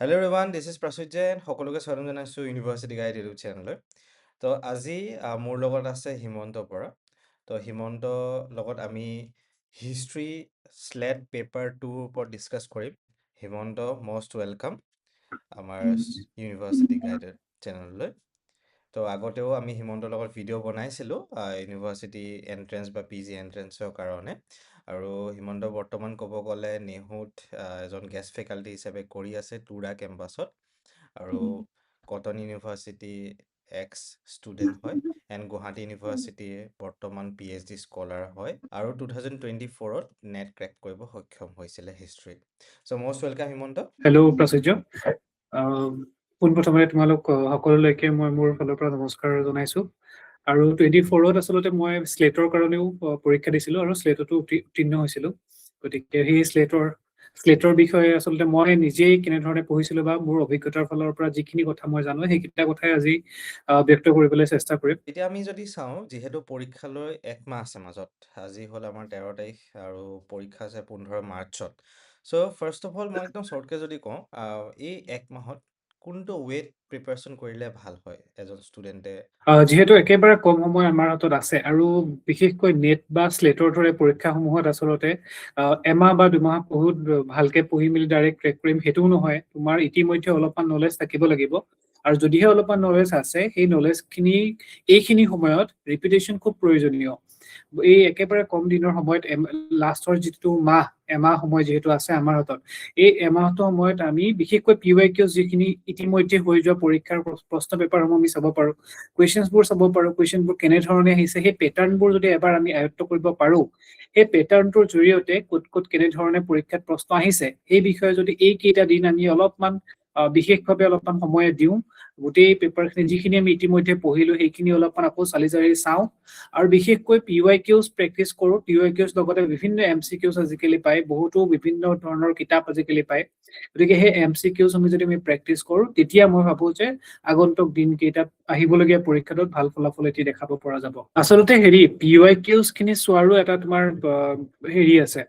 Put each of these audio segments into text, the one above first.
Hello everyone, this is Prasyud Jain. সকলোকে স্বাগতম জনাইছো ইউনিভাৰ্চিটি গাইড ইউটিউব চেনেললৈ। তো আজি মোৰ লগত আছে হিমন্ত বৰা। তো হিমন্ত লগত আমি হিষ্ট্ৰী স্লেট পেপাৰ 2 ওপৰত ডিছকাছ কৰিম। হিমন্ত মষ্ট ৱেলকাম আমাৰ ইউনিভাৰ্চিটি গাইড চেনেললৈ। তো আগতেও আমি হিমন্তৰ লগত ভিডিঅ' বনাইছিলোঁ ইউনিভাৰ্চিটি এণ্ট্ৰেঞ্চ বা পি জি এণ্ট্ৰেঞ্চৰ কাৰণে। আৰু হিমন্ত বৰ্তমান ক'ব গ'লে নেহুত এজন গেষ্ট ফেকাল্টি হিচাপে কৰি আছে টুৰা কেম্পাছত। আৰু কটন ইউনিভাৰ্চিটি এক্স ষ্টুডেণ্ট হয় এণ্ড গুৱাহাটী ইউনিভাৰ্চিটিয়ে বৰ্তমান PhD স্কলাৰ হয় আৰু 2024ত নেট ক্ৰেক কৰিব সক্ষম হৈছিলে হিষ্ট্ৰীত। চ' most welcome Himanta. Hello' Prachurya পোনপ্ৰথমে তোমালোক সকলোলৈকে মই মোৰ ফালৰ পৰা নমস্কাৰ জনাইছো আৰু 24ত আচলতে মই স্লেটৰ কাৰণেও পৰীক্ষা দিছিলো আৰু স্লেটতো উত্তীৰ্ণ হৈছিলো গতিকে সেই স্লেটৰ বিষয়ে আচলতে মই নিজেই কেনেধৰণে পঢ়িছিলো বা মোৰ অভিজ্ঞতাৰ ফালৰ পৰা যিখিনি কথা মই জানো সেইকেইটা কথাই আজি ব্যক্ত কৰিবলৈ চেষ্টা কৰিম। এতিয়া আমি যদি চাওঁ যিহেতু পৰীক্ষালৈ 1 মাহ আছে মাজত, আজি হ'ল আমাৰ 13 তাৰিখ আৰু পৰীক্ষা আছে 15 মাৰ্চত। চ' ফাৰ্ষ্ট অফ অল মই একদম শ্বৰ্টকৈ যদি কওঁ এই 1 মাহত কোনটো ৱেত প্ৰিপাৰেশ্যন কৰিলে ভাল হয় এজন ষ্টুডেণ্টে? যিহেতু একেবাৰে কম সময় আমাৰ হাতত আছে আৰু বিশেষকৈ নেট বা স্লেটৰ দৰে পৰীক্ষাসমূহত আচলতে এমাহ বা দুমাহ বহুত ভালকে পঢ়ি মেলি ডাইৰেক্ট ক্ৰেক কৰিম সেইটোও নহয়, তোমাৰ ইতিমধ্যে অলপমান নলেজ থাকিব লাগিব আৰু যদিহে অলপমান নলেজ আছে সেই নলেজখিনি এইখিনি সময়ত ৰিপিটেশ্যন খুব প্ৰয়োজনীয়। এই একেবাৰে কম দিনৰ সময়ত লাষ্টৰ যিটো এমাহ সময় যিহেতু আছে আমাৰ হাতত, এই এমাহটো সময়ত আমি বিশেষকৈ PYQ যিখিনি ইতিমধ্যে হৈ যোৱা পৰীক্ষাৰ প্ৰশ্ন পেপাৰসমূহ আমি চাব পাৰো, কুৱেশ্যনবোৰ চাব পাৰো, কুৱেশ্যনবোৰ কেনেধৰণে আহিছে সেই পেটাৰ্ণবোৰ যদি এবাৰ আমি আয়ত্ত কৰিব পাৰো, সেই পেটাৰ্ণটোৰ জৰিয়তে ক'ত কেনেধৰণে পৰীক্ষাত প্ৰশ্ন আহিছে সেই বিষয়ে যদি এই কেইটা দিন আমি অলপমান বিশেষভাৱে অলপমান সময় দিওঁ, গোটেই পেপাৰখিনি যিখিনি আমি ইতিমধ্যে পঢ়িলো সেইখিনি অলপমান আকৌ চালি জাৰি চাওঁ আৰু বিশেষকৈ PYQs প্ৰেক্টিচ কৰো। PYQs লগতে বিভিন্ন MCQs আজিকালি পায়, বহুতো বিভিন্ন ধৰণৰ কিতাপ আজিকালি পায়, গতিকে সেই MCQs যদি আমি প্ৰেক্টিচ কৰো তেতিয়া মই ভাবো যে আগন্তুক দিনকেইটাত আহিবলগীয়া পৰীক্ষাটোত ভাল ফলাফল এটি দেখাব পৰা যাব। আচলতে PYQs খিনি চোৱাৰো এটা তোমাৰ হেৰি আছে,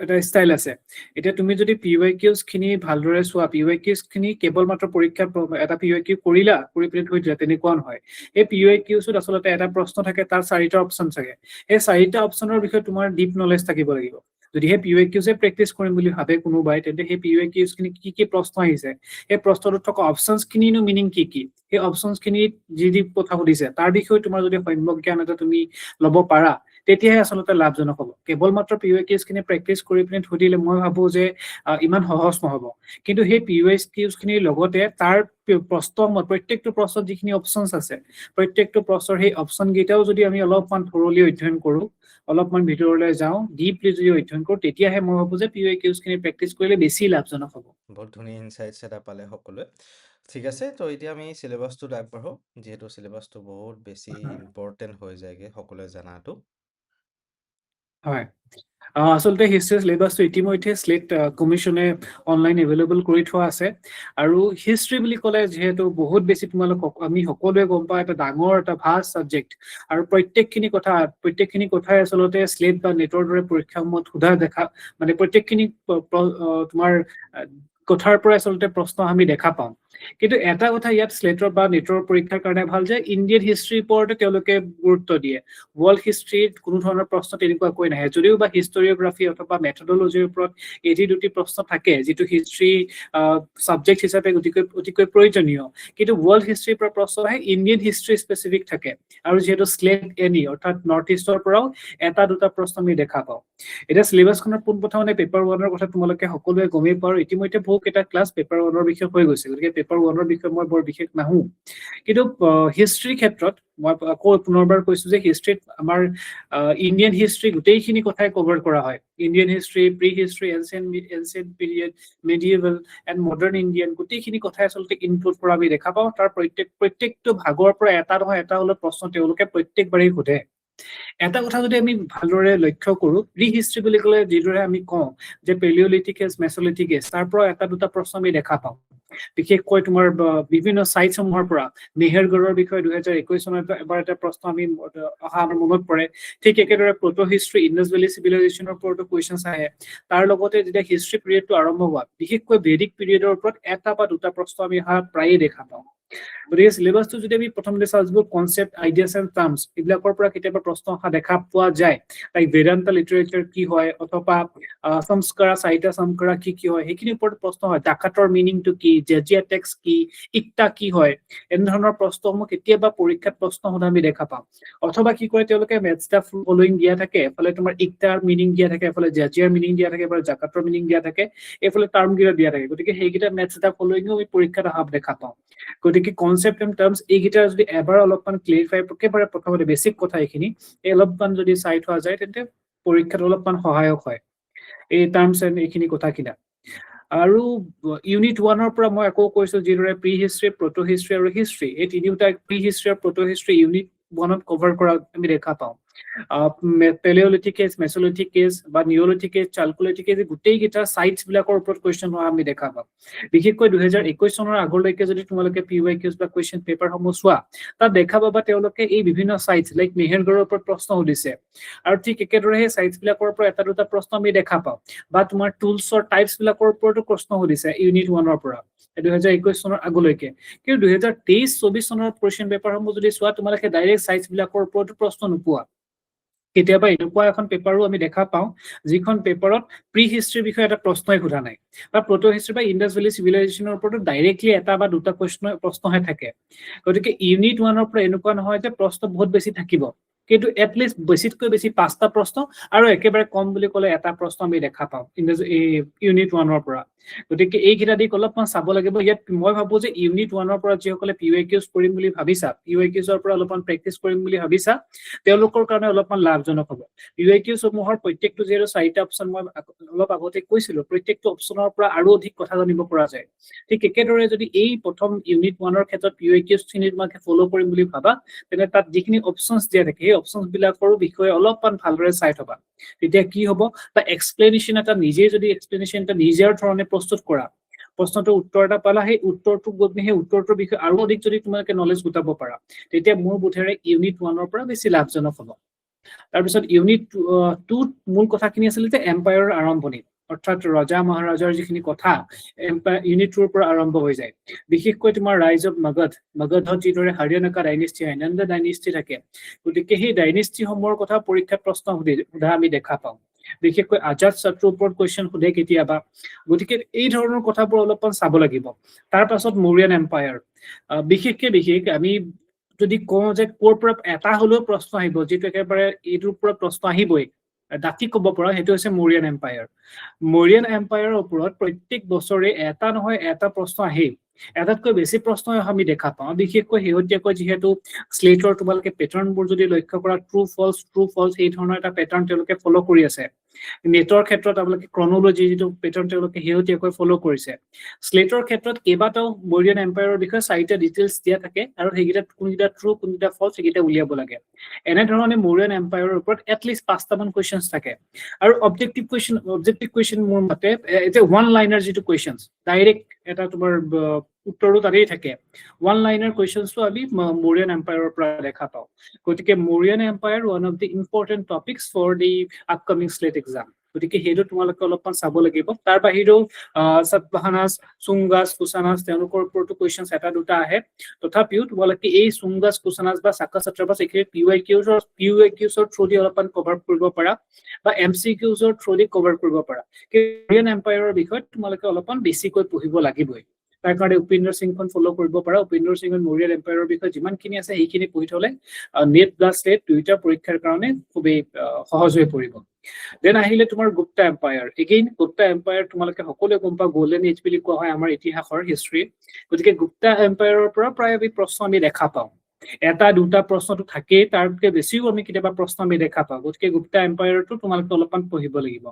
এটা ষ্টাইল আছে। এতিয়া তুমি যদি PYQs খিনি ভালদৰে চোৱা, PYQs খিনি কেৱল মাত্ৰ পৰীক্ষা এটা PYQ কৰিলা কৰি পিনে থৈ দিলা তেনেকুৱা নহয়। এই PYQsত আচলতে এটা প্ৰশ্ন থাকে, তাৰ 4টা অপচন থাকে। এই 4টা অপচনৰ বিষয়ে তোমাৰ ডিপ নলেজ থাকিব লাগিব। যদিহে PYQs প্ৰেক্টিচ কৰিম বুলি ভাবে কোনোবাই, তেন্তে সেই PYQs খিনি কি প্ৰশ্ন আহিছে, সেই প্ৰশ্নটোত থকা অপচনছ খিনিনো মিনিং কি, সেই অপচনছ খিনিত যি কথা সুধিছে তাৰ বিষয়ে তোমাৰ যদি সম্যক জ্ঞান এটা তুমি ল'ব পাৰা, তেতিয়াহে আচলতে লাভজনক হ'ব। কেৱল মাত্ৰ PYQs খিনি প্ৰেক্টিচ কৰি পিনে থৈ দিলে মই ভাবো যে ইমান সহজ নহ'ব। কিন্তু সেই PYQs খিনিৰ লগতে তাৰ প্ৰত্যেকটো প্ৰশ্নত যিখিনি অপচনছ আছে, প্ৰত্যেকটো প্ৰশ্নৰ সেই অপচন কেইটাও যদি আমি অলপমান থৰলি অধ্যয়ন কৰো, অলপমান ভিতৰলৈ যাওঁ, ডিপলি যদি অধ্যয়ন কৰো, তেতিয়াহে মই ভাবো যে PYQs খিনি প্ৰেক্টিচ কৰিলে বেছি লাভজনক হ'ব। বহুত ধুনীয়া ইনচাইটছ এটা পালে সকলোৱে। ঠিক আছে, তো এতিয়া আমি চিলেবাছটোত আগবাঢ়ো, যিহেতু চিলেবাছটো বহুত বেছি ইম্পৰ্টেণ্ট হৈ যায়গৈ সকলোৱে জনাটো। হয়, আচলতে হিষ্ট্ৰী চিলেবাছটো ইতিমধ্যে স্লেট কমিশ্যনে অনলাইন এভেইলেবল কৰি থোৱা আছে আৰু হিষ্ট্ৰী বুলি ক'লে যিহেতু বহুত বেছি আমি সকলোৱে গম পাওঁ এটা ডাঙৰ এটা ভাষ্ট ছাবজেক্ট আৰু প্ৰত্যেকখিনি কথাই আচলতে স্লেট বা নেটৰ দৰে পৰীক্ষাসমূহত সোধা মানে প্ৰত্যেকখিনি তোমাৰ কথাৰ পৰা আচলতে প্ৰশ্ন আমি দেখা পাওঁ। কিন্তু এটা কথা ইয়াত স্লেটৰ বা নেটৰ পৰীক্ষাৰ কাৰণে ভাল যে ইণ্ডিয়ান হিষ্ট্ৰীৰ ওপৰতে তেওঁলোকে গুৰুত্ব দিয়ে। ৱৰ্ল্ড হিষ্ট্ৰীত কোনো ধৰণৰ প্ৰশ্ন তেনেকুৱাকৈ নাহে, যদিও বা হিষ্টৰিঅগ্ৰাফী অথবা মেথডলজিৰ ওপৰত এটি দুটি প্ৰশ্ন থাকে, যিটো হিষ্ট্ৰী ছাবজেক্ট হিচাপে অতিকৈ প্ৰয়োজনীয়। কিন্তু ৱৰ্ল্ড হিষ্ট্ৰীৰ পৰা প্ৰশ্ন আহে, ইণ্ডিয়ান হিষ্ট্ৰী স্পেচিফিক থাকে আৰু যিহেতু স্লেট অৰ্থাৎ নৰ্থ ইষ্টৰ পৰাও এটা দুটা প্ৰশ্ন আমি দেখা পাওঁ। এতিয়া চিলেবাছখনৰ পোনপ্ৰথমে পেপাৰ 1ৰ কথা তোমালোকে সকলোৱে গমেই পাওঁ, ইতিমধ্যে বহুকেইটা ক্লাছ পেপাৰ 1ৰ বিষয়ে হৈ গৈছে, গতিকে পেপাৰ 1ৰ বিষয়ে মই বৰ বিশেষ নাহো। কিন্তু হিষ্ট্ৰীৰ ক্ষেত্ৰত মই আকৌ পুনৰবাৰ কৈছো যে হিষ্ট্ৰীত আমাৰ ইণ্ডিয়ান হিষ্ট্ৰী গোটেইখিনি কথাই কভাৰ কৰা হয়। Indian history, pre history, ancient period, medieval and modern Indian, গোটেইখিনি কথাই আচলতে ইনক্লুড কৰা আমি দেখা পাওঁ। তাৰ প্ৰত্যেকটো ভাগৰ পৰা এটা নহয় এটা হ'লেও প্ৰশ্ন তেওঁলোকে প্ৰত্যেকবাৰেই সোধে। এটা কথা যদি আমি ভালদৰে লক্ষ্য কৰো, প্ৰি হিষ্ট্ৰী বুলি ক'লে যিদৰে আমি কওঁ যে পেলিঅলিথিক এজ, মেছলিথিক এজ, তাৰ পৰা এটা দুটা প্ৰশ্ন আমি দেখা পাওঁ। বিশেষকৈ তোমাৰ বিভিন্ন সাইটসমূহৰ পৰা মেহেৰগড়ৰ বিষয়ে 2021 চনত এবাৰ এটা প্ৰশ্ন আমি অহা আমাৰ মনত পৰে ঠিক একেদৰে প্ৰটো হিষ্ট্ৰী ইণ্ডাছ ভেলী চিভিলাইজেশ্যনৰ ওপৰতো কুৱেশ্যনছ আহে তাৰ লগতে যেতিয়া হিষ্ট্ৰী পিৰিয়ডটো আৰম্ভ হোৱা বিশেষকৈ ভেদিক পিৰিয়ডৰ ওপৰত এটা বা দুটা প্ৰশ্ন আমি প্ৰায়ে দেখা পাওঁ গতিকে সিলেবাসটো যদি আমি প্ৰথমতে চাওঁ যিবোৰ কনচেপ্ট আইডিয়াছ এণ্ড টাৰ্মছ এইবিলাকৰ পৰা কেতিয়াবা প্ৰশ্ন অহা দেখা পোৱা যায় লাইক বেদান্ত লিটাৰেচাৰ কি হয় অথবা সংস্কাৰা সাহিত্য সংস্কাৰা কি হয় সেইখিনিৰ ওপৰত প্ৰশ্ন হয় ডাকাতৰ মিনিংটো কি জেজিয়া টেক্স কি ইকতা কি হয় এনেধৰণৰ প্ৰশ্নসমূহ কেতিয়াবা পৰীক্ষাত প্ৰশ্ন সোধা আমি দেখা পাওঁ অথবা কি কৰে তেওঁলোকে মেথছ দা ফলোইং দিয়া থাকে এফালে তোমাৰ ইকতাৰ মিনিং দিয়া থাকে এফালে জেজিয়াৰ মিনিং দিয়া থাকে এফালে জাকাতৰ মিনিং দিয়া থাকে এইফালে টাৰ্ম কেইটা দিয়া থাকে গতিকে সেইকেইটা মেথছ দা ফলোইঙো আমি পৰীক্ষাত অহা দেখা পাওঁ গতিকে কনচেপ্ট এণ্ড টাৰ্মছ এইকেইটা যদি এবাৰ অলপমান ক্লিয়াৰিফাই একেবাৰে প্ৰথমতে বেছিক কথা এইখিনি এই অলপমান যদি চাই থোৱা যায় তেন্তে পৰীক্ষাত অলপমান সহায়ক হয় এই টাৰ্মছ এণ্ড এইখিনি কথাকিটা আৰু ইউনিট 1ৰ পৰা মই আকৌ কৈছো যিদৰে প্ৰি হিষ্ট্ৰী প্ৰটো হিষ্ট্ৰী আৰু হিষ্ট্ৰী এই তিনিটা প্ৰি হিষ্ট্ৰী আৰু প্ৰটো হিষ্ট্ৰী ইউনিট 1ত কভাৰ কৰা আমি দেখা পাওঁ পেলিওলিথিক এজ মেছলিথিক এজ বা নিঅলিথিক এজ চালকোলিথিক এজ গোটেই কেইটা সাইটছ বিলাকৰ ওপৰত কুৱেশ্যন হোৱা আমি দেখা পাওঁ বিশেষকৈ 2021 চনৰ আগলৈকে যদি তোমালোকে PYQs বা কুৱেশ্যন পেপাৰসমূহ চোৱা তাত দেখা পাবা তেওঁলোকে এই বিভিন্ন সাইটছ লাইক মেহেৰগড়ৰ ওপৰত প্ৰশ্ন সুধিছে আৰু ঠিক একেদৰে সেই সাইটছ বিলাকৰ পৰা এটা দুটা প্ৰশ্ন আমি দেখা পাওঁ বা তোমাৰ টুলছৰ টাইপছ বিলাকৰ ওপৰতো প্ৰশ্ন সুধিছে ইউনিট 1ৰ পৰা 2021 চনৰ আগলৈকে কিন্তু 2023-24 চনৰ কুৱেশ্যন পেপাৰসমূহ যদি চোৱা তোমালোকে ডাইৰেক্ট সাইটছ বিলাকৰ ওপৰতো প্ৰশ্ন নোপোৱা কেতিয়াবা এনেকুৱা এখন পেপাৰো আমি দেখা পাওঁ যিখন পেপাৰত প্ৰি হিষ্ট্ৰীৰ বিষয়ে এটা প্ৰশ্নই সোধা নাই বা প্ৰটো হিষ্ট্ৰী বা ইণ্ডাছ ভেলী চিভিলাইজেশ্যনৰ ওপৰতো ডাইৰেক্টলি এটা বা দুটা প্ৰশ্নহে থাকে গতিকে ইউনিট 1ৰ পৰা এনেকুৱা নহয় যে প্ৰশ্ন বহুত বেছি থাকিব কিন্তু এটলিষ্ট বেছিতকৈ বেছি 5টা প্ৰশ্ন আৰু একেবাৰে কম বুলি ক'লে এটা প্ৰশ্ন আমি দেখা পাওঁ ইউনিট 1ৰ পৰা গতিকে এইকেইটা দিক অলপমান চাব লাগিব ইয়াত মই ভাবো যে ইউনিট 1ৰ পৰা যিসকলে PYQs কৰিম বুলি ভাবিছা PYQsৰ পৰা অলপমান প্ৰেক্টিছ কৰিম বুলি ভাবিছা তেওঁলোকৰ কাৰণে অলপমান লাভজনক হ'ব PYQs সমূহৰ প্ৰত্যেকটো যিহেতু 4টা অপচন মই অলপ আগতে কৈছিলো প্ৰত্যেকটো অপচনৰ পৰা আৰু অধিক কথা জানিব পৰা যায় ঠিক একেদৰে যদি এই প্ৰথম ইউনিট 1ৰ ক্ষেত্ৰত PYQs খিনি তোমাকে ফলো কৰিম বুলি ভাবা তেনে তাত যিখিনি অপচনছ দিয়া থাকে সেই অপচনছ বিলাকৰ বিষয়ে অলপমান ভালদৰে চাই থবা তেতিয়া কি হ'ব বা এক্সপ্লেনেশ্যন এটা নিজে যদি এক্সপ্লেনেশ্যন এটা নিজৰ ধৰণে প্ৰস্তুত কৰা প্ৰশ্নটোৰ উত্তৰ এটা পালা সেই উত্তৰটো গৈ সেই উত্তৰটোৰ বিষয়ে আৰু অধিক যদি তোমালোকে নলেজ গোটাব পাৰা তেতিয়া মোৰ বোধেৰে ইউনিট 1ৰ পৰা বেছি লাভজনক হ'ব তাৰপিছত ইউনিট 2ত মূল কথাখিনি আছিল যে এম্পায়াৰৰ আৰম্ভণি অৰ্থাৎ ৰজা মহাৰাজাৰ যিখিনি কথা ইউনিট 2ৰ পৰা আৰম্ভ হৈ যায় বিশেষকৈ তোমাৰ ৰাইজ অফ মগধত যিদৰে হাৰিয়ানাকা ডাইনেষ্টি নন্দ ডাইনেষ্টি থাকে গতিকে সেই ডাইনেষ্টিসমূহৰ কথা পৰীক্ষাত প্ৰশ্ন সোধা আমি দেখা পাওঁ বিশেষকৈ আজাদ শত্ৰুৰ ওপৰত কুৱেশ্যন সোধে কেতিয়াবা গতিকে এই ধৰণৰ কথাবোৰ অলপমান চাব লাগিব তাৰ পাছত মৌৰ্যন এম্পায়াৰ বিশেষ আমি যদি কওঁ যে ক'ৰ পৰা এটা হলেও প্ৰশ্ন আহিব যিটো একেবাৰে এইটোৰ পৰা প্ৰশ্ন আহিবই ডাঠি ক'ব পৰা সেইটো হৈছে মৌৰ্যন এম্পায়াৰৰ ওপৰত প্ৰত্যেক বছৰে এটা নহয় এটা প্ৰশ্ন আহেই এটাতকৈ বেছি প্ৰশ্ন আমি দেখা পাওঁ বিশেষকৈ শেহতীয়াকৈ যিহেতু স্লেটৰ তোমালোকে পেটাৰ্ণবোৰ যদি লক্ষ্য কৰা ট্ৰু ফলছ এই ধৰণৰ এটা পেটাৰ্ণ তেওঁলোকে ফলো কৰি আছে নেটৰ ক্ষেত্ৰত আপোনালোকে ক্ৰনলজি যিটো পেটাৰ্ণ তেওঁলোকে শেহতীয়াকৈ ফলো কৰিছে স্লেটৰ ক্ষেত্ৰত কেইবাটাও মৌৰ্যন এম্পায়াৰৰ বিষয়ে 4টা ডিটেইলছ দিয়া থাকে আৰু সেইকেইটা কোনকেইটা ট্ৰু কোনকেইটা ফলছ সেইকেইটা উলিয়াব লাগে এনেধৰণে মৌৰ্যন এম্পায়াৰৰ ওপৰত এটলিষ্ট 5টামান কুৱেশ্যনছ থাকে আৰু অবজেক্টিভ কুৱেশ্যন মোৰ মতে এতিয়া ওৱান লাইনাৰ যিটো কুৱেশ্যনছ ডাইৰেক্ট এটা তোমাৰ উত্তৰো তাতেই থাকে ওৱান লাইনাৰ কুৱেশ্যনছো আমি মৌৰ্যন এম্পায়াৰৰ পৰা দেখা পাওঁ গতিকে Mauryan empire one of the important topics for the upcoming SLET exam গতিকে সেইটো তোমালোকে অলপমান চাব লাগিব তাৰ বাহিৰেও সাতবাহানাছ চুংগাছ কুছানাছ তেওঁলোকৰ ওপৰতো কুৱেশ্যনছ এটা দুটা আহে তথাপিও তোমালোকে এই চুংগাছ কুছানাছ বা চাকা ছাত্ৰাবাছ এইখিনি PYQsৰ থ্ৰু দি অলপমান কভাৰ কৰিব পাৰা বা MCQsৰ থ্ৰু দি কভাৰ কৰিব পাৰা মৌৰ্যন এম্পায়াৰৰ বিষয়ে তোমালোকে অলপমান বেছিকৈ পঢ়িব লাগিবই তাৰ কাৰণে উপেন্দ্ৰ সিংখন ফলো কৰিব পাৰা উপেন্দ্ৰ সিংৰ মৌৰ্যন এম্পায়াৰৰ বিষয়ে যিমানখিনি আছে সেইখিনি পঢ়ি থলে নেট প্লাছ টেট দুইটা পৰীক্ষাৰ কাৰণে খুবেই সহজ হৈ পৰিব দেন আহিলে তোমাৰ Gupta empire again Gupta empire তোমালোকে সকলোৱে গম পোৱা গোল্ডেন এজ বুলি কোৱা হয় আমাৰ ইতিহাসৰ হিষ্ট্ৰী গতিকে গুপ্তা এম্পায়াৰৰ পৰা প্ৰায় প্ৰশ্ন আমি দেখা পাওঁ এটা দুটা প্ৰশ্নটো থাকেই তাৰতকৈ বেছিও আমি কেতিয়াবা প্ৰশ্ন আমি দেখা পাওঁ গতিকে গুপ্তা এম্পায়াৰটো তোমালোকে অলপমান পঢ়িব লাগিব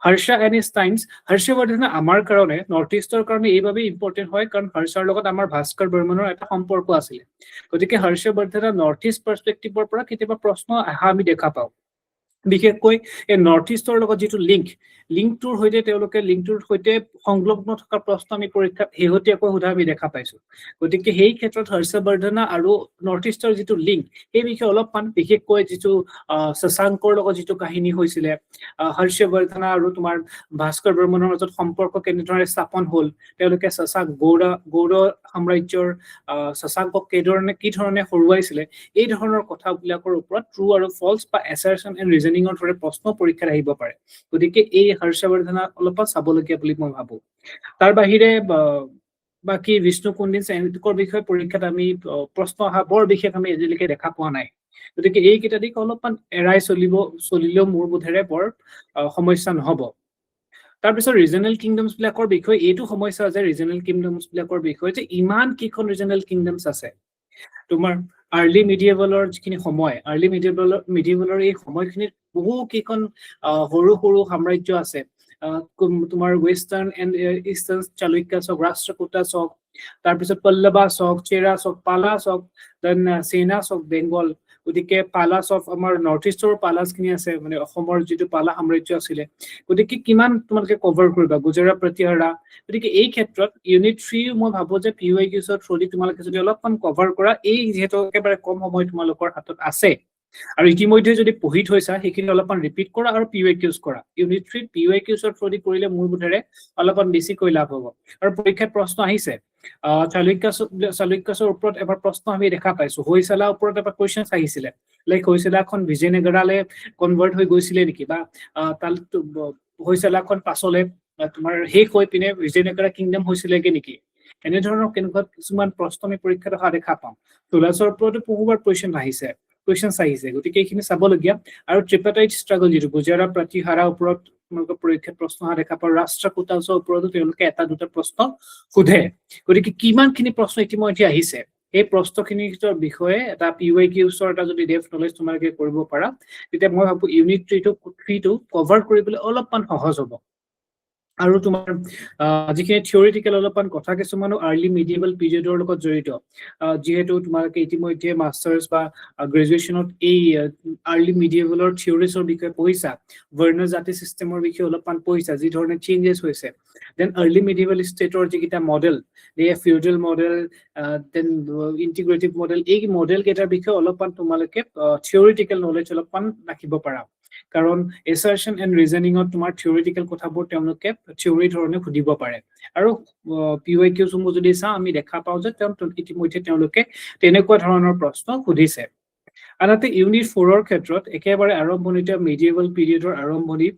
Harsha and his times Harshavardhana আমাৰ কাৰণে নৰ্থ ইষ্টৰ কাৰণে এইবাবে ইম্পৰ্টেণ্ট হয় কাৰণ হৰ্ষৰ লগত আমাৰ ভাস্কৰ বৰ্মনৰ এটা সম্পৰ্ক আছিলে গতিকে হৰ্ষবৰ্ধনৰ নৰ্থ ইষ্ট পাৰ্চপেক্টিভৰ পৰা কেতিয়াবা প্ৰশ্ন অহা আমি দেখা পাওঁ বিশেষকৈ এই নৰ্থ ইষ্টৰ লগত যিটো লিংকটোৰ সৈতে সংলগ্ন থকা প্ৰশ্ন আমি পৰীক্ষাত শেহতীয়াকৈ সোধা আমি দেখা পাইছো। গতিকে সেই ক্ষেত্ৰত হৰ্ষবৰ্ধনা আৰু নৰ্থ ইষ্টৰ যিটো লিংক সেই বিষয়ে অলপমান বিশেষকৈ যিটো শশাংকৰ লগত যিটো কাহিনী হৈছিলে, হৰ্ষবৰ্ধনা আৰু তোমাৰ ভাস্কৰ বৰ্মনৰ মাজত সম্পৰ্ক কেনেদৰে স্থাপন হল, তেওঁলোকে গৌড় সাম্ৰাজ্যৰ শশাংকক কি ধৰণে হৰুৱাইছিলে, এই ধৰণৰ কথাবিলাকৰ ওপৰত ট্ৰু আৰু ফলছ বা এছাৰশ্যন এণ্ড ৰিজনিঙৰ দৰে প্ৰশ্ন পৰীক্ষাত আহিব পাৰে। গতিকে এই হৰ্ষবৰ্ধনা অলপমান চাবলগীয়া বুলি মই ভাবো। তাৰ বাহিৰে বাকী বিষ্ণু কুন্দিন এওঁলোকৰ বিষয়ে পৰীক্ষাত আমি প্ৰশ্ন অহা বৰ বিশেষ আমি এজিলৈকে দেখা পোৱা নাই। গতিকে এইকেইটা দিশ অলপমান এৰাই চলিলেও মোৰ বোধেৰে বৰ সমস্যা নহব। তাৰপিছত ৰিজনেল কিংডমছ বিলাকৰ বিষয়ে এইটো সমস্যা আছে, ৰিজনেল কিংডমছ বিলাকৰ বিষয়ে যে ইমান কেইখন ৰিজনেল কিংডমছ আছে। তোমাৰ আৰ্লি মিডিয়েভেলৰ যিখিনি সময়, আৰ্লি মিডিয়েভেলৰ এই সময়খিনিত বহু কেইখন সৰু সৰু সাম্ৰাজ্য আছে। তোমাৰ ৱেষ্টাৰ্ণ এণ্ড ইষ্টাৰ্ণ চালুক্যাছ হওক, ৰাষ্ট্ৰকূটাছ হওক, তাৰপিছত পল্লৱাছ হওক, চেৰাছ হওক, পালাছ হওক, দেন সেনাছ হওক বেংগল। গতিকে পালাছ অফ আমাৰ নৰ্থ ইষ্টৰ পালাছখিনি আছে, মানে অসমৰ যিটো পালা সাম্ৰাজ্য আছিলে। গতিকে কিমান তোমালোকে কভাৰ কৰিবা গুজৰাট প্ৰতিহাৰা। গতিকে এই ক্ষেত্ৰত ইউনিট 3 মই ভাবো যে PYQৰ থ্ৰুদি তোমালোকে যদি অলপমান কভাৰ কৰা, এই যিহেতু একেবাৰে কম সময় তোমালোকৰ হাতত আছে আৰু ইতিমধ্যে যদি পঢ়ি থৈছা সেইখিনি অলপমান ৰিপিট কৰা আৰু PYQs কৰা। ইউনিট 3 PYQৰ থ্ৰুদি কৰিলে মোৰ বোধেৰে অলপমান বেছিকৈ লাভ হ'ব। আৰু পৰীক্ষাত প্ৰশ্ন আহিছে, চালুক্যাছৰ ওপৰত এবাৰ প্ৰশ্ন আমি দেখা পাইছো, হৈছালাৰ ওপৰত এবাৰ কুৱেশ্যন আহিছিলে, লাইক হৈছালাখন বিজয়নগৰালে কনভাৰ্ট হৈ গৈছিলে নেকি, বা হৈছালাখন পাছলে তোমাৰ শেষ হৈ পিনে বিজয়নগৰা কিংডম হৈছিলেগে নেকি, এনেধৰণৰ কেনেকুৱা কিছুমান প্ৰশ্ন আমি পৰীক্ষাত অহা দেখা পাওঁ। তুলাছৰ ওপৰতো বহুবাৰ কুৱেশ্যন আহিছে। গতিকে এইখিনি চাবলগীয়া। আৰু ট্ৰিপাটাইট ষ্ট্ৰাগল যিটো গুজৰাট প্ৰতিহাৰাৰ ওপৰত তোমালোকৰ পৰীক্ষাত প্ৰশ্ন অহা দেখা পাওঁ। ৰাষ্ট্ৰকূটাছৰ ওপৰতো তেওঁলোকে এটা দুটা প্ৰশ্ন সোধে। গতিকে কিমানখিনি প্ৰশ্ন ইতিমধ্যে আহিছে, এই প্ৰশ্নখিনিৰ বিষয়ে এটা PYQৰ এটা যদি ডেপথ নলেজ তোমালোকে কৰিব পাৰা, তেতিয়া মই ভাবো ইউনিট 3টো কভাৰ কৰিবলৈ অলপমান সহজ হ'ব। আৰু তোমাৰ যিখিনি থিয়ৰিটিকেল অলপমান কথা কিছুমানো আৰ্লি মিডিয়েবল পিৰিয়ডৰ লগত জড়িত, যিহেতু তোমালোকে ইতিমধ্যে মাষ্টাৰ্ছ বা গ্ৰেজুৱেশ্যনত এই আৰ্লি মিডিয়েবলৰ থিয়ৰিজৰ বিষয়ে পঢ়িছা, বৰ্ণ জাতি চিষ্টেমৰ বিষয়ে অলপমান পঢ়িছা, যি ধৰণে চেঞ্জেছ হৈছে। দেন আৰ্লি মিডিয়েবল ষ্টেটৰ যিকেইটা model, feudal model, then integrative model, এই মডেল কেইটাৰ বিষয়ে অলপমান তোমালোকে থিয়ৰিটিকেল নলেজ অলপমান ৰাখিব পাৰা। কাৰণ এছাৰশ্যন এণ্ড ৰিজনিঙত তোমাৰ থিয়ৰিটিকেল কথাবোৰ তেওঁলোকে থিয়ৰি ধৰণে সুধিব পাৰে। আৰু PYQসমূহ যদি চাওঁ আমি দেখা পাওঁ যে ইতিমধ্যে তেওঁলোকে তেনেকুৱা ধৰণৰ প্ৰশ্ন সুধিছে। আনহাতে ইউনিট 4ৰ ক্ষেত্ৰত একেবাৰে আৰম্ভণিতে মিডিয়েবল পিৰিয়ডৰ আৰম্ভণি,